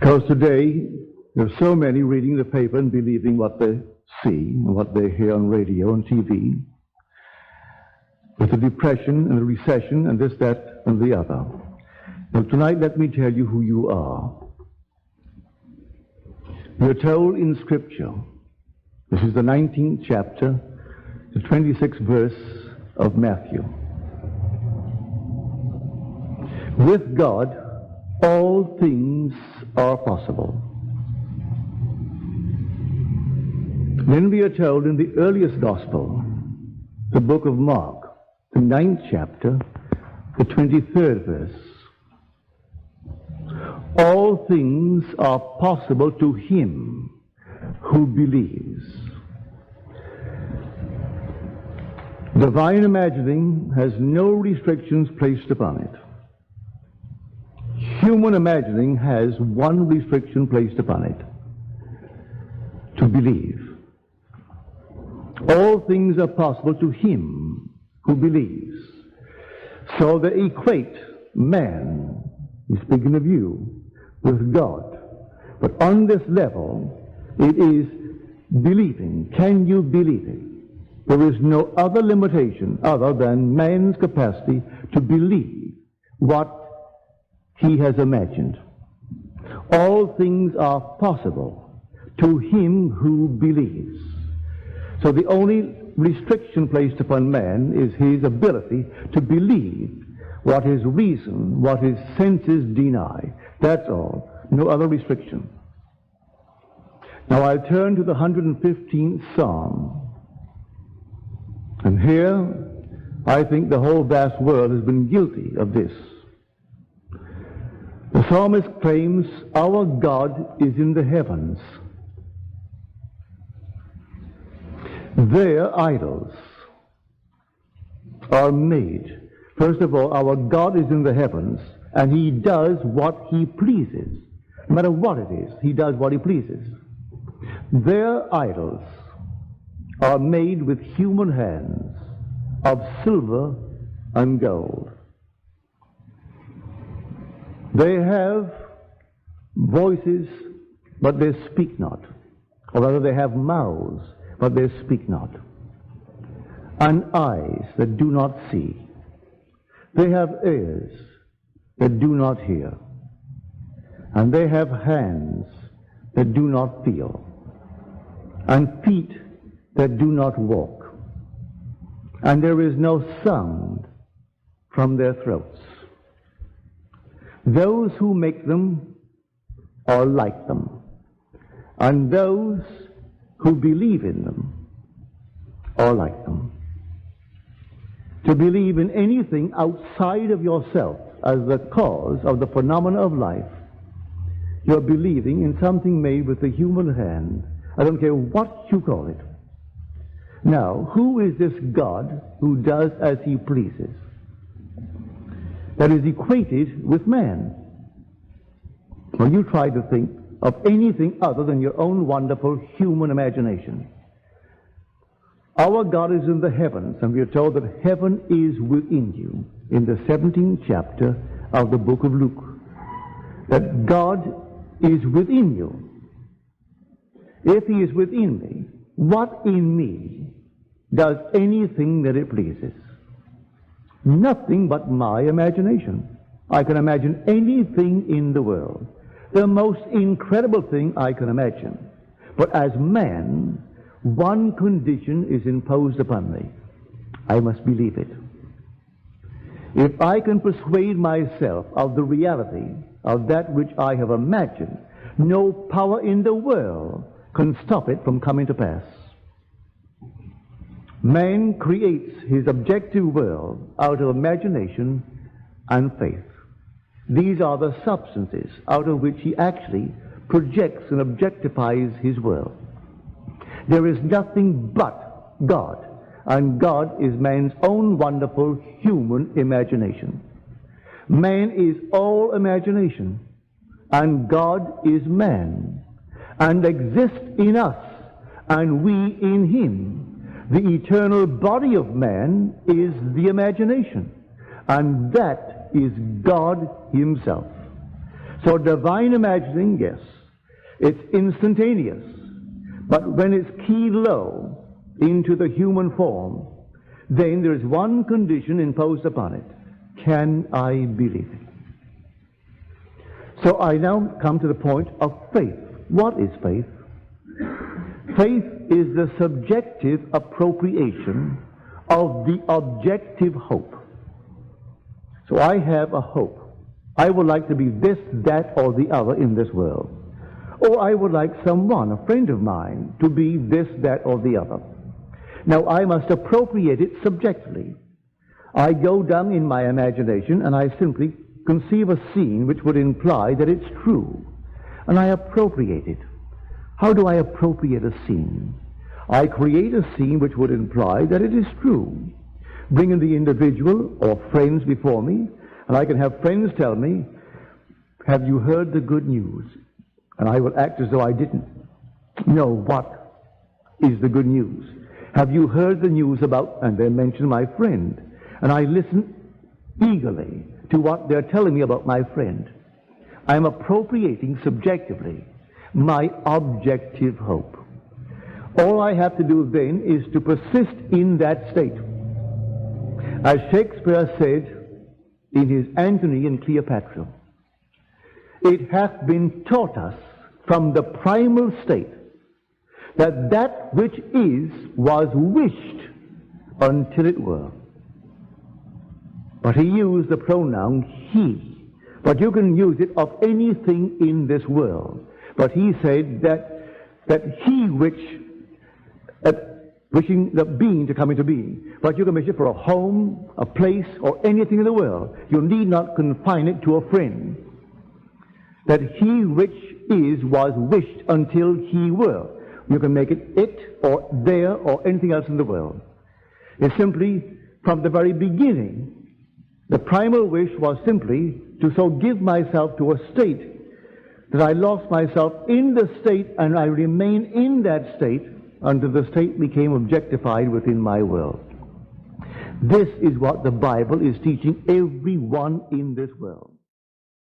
Because today, there are so many reading the paper and believing what they see and what they hear on radio and TV, with the depression and the recession and this, that, and the other. Now tonight, let me tell you who you are. We are told in Scripture, this is the 19th chapter, the 26th verse of Matthew. With God, all things are possible. Then we are told in the earliest gospel, the book of Mark, the 9th chapter, the 23rd verse. All things are possible to him who believes. Divine imagining has no restrictions placed upon it. Human imagining has one restriction placed upon it: to believe. All things are possible to him who believes. So they equate man, he's speaking of you, with God. But on this level, it is believing. Can you believe it? There is no other limitation other than man's capacity to believe what he has imagined. All things are possible to him who believes. So the only restriction placed upon man is his ability to believe what his reason, what his senses deny. That's all. No other restriction. Now I'll turn to the 115th Psalm. And here, I think the whole vast world has been guilty of this. The psalmist claims, our God is in the heavens. Their idols are made. First of all, our God is in the heavens, and he does what he pleases. No matter what it is, he does what he pleases. Their idols are made with human hands of silver and gold. They have voices, but they speak not. Or rather, they have mouths, but they speak not. And eyes that do not see. They have ears that do not hear. And they have hands that do not feel. And feet that do not walk. And there is no sound from their throats. Those who make them are like them, and those who believe in them are like them. To believe in anything outside of yourself as the cause of the phenomena of life, you're believing in something made with the human hand. I don't care what you call it. Now, who is this God who does as he pleases? That is equated with man. Well, you try to think of anything other than your own wonderful human imagination. Our God is in the heavens, and we are told that heaven is within you in the 17th chapter of the book of Luke. That God is within you. If he is within me, what in me does anything that it pleases? Nothing but my imagination. I can imagine anything in the world. The most incredible thing I can imagine. But as man, one condition is imposed upon me. I must believe it. If I can persuade myself of the reality of that which I have imagined, no power in the world can stop it from coming to pass. Man creates his objective world out of imagination and faith. These are the substances out of which he actually projects and objectifies his world. There is nothing but God, and God is man's own wonderful human imagination. Man is all imagination, and God is man, and exists in us, and we in him. The eternal body of man is the imagination, and that is God himself. So divine imagining, yes, it's instantaneous. But when it's keyed low into the human form, then there's one condition imposed upon it. Can I believe it? So I now come to the point of faith. What is faith? Faith is the subjective appropriation of the objective hope. So I have a hope. I would like to be this, that, or the other in this world. Or I would like someone, a friend of mine, to be this, that, or the other. Now I must appropriate it subjectively. I go down in my imagination and I simply conceive a scene which would imply that it's true. And I appropriate it. How do I appropriate a scene? I create a scene which would imply that it is true. Bring in the individual or friends before me, and I can have friends tell me, have you heard the good news? And I will act as though I didn't know what is the good news. Have you heard the news about, and they mention my friend, and I listen eagerly to what they're telling me about my friend. I'm appropriating subjectively my objective hope. All I have to do then is to persist in that state. As Shakespeare said in his Antony and Cleopatra, it hath been taught us from the primal state that that which is was wished until it were. But he used the pronoun he. But you can use it of anything in this world. But he said that he which, wishing the being to come into being. But you can wish it for a home, a place, or anything in the world. You need not confine it to a friend. That he which is was wished until he were. You can make it or there or anything else in the world. It's simply from the very beginning. The primal wish was simply to so give myself to a state that I lost myself in the state and I remain in that state until the state became objectified within my world. This is what the Bible is teaching everyone in this world.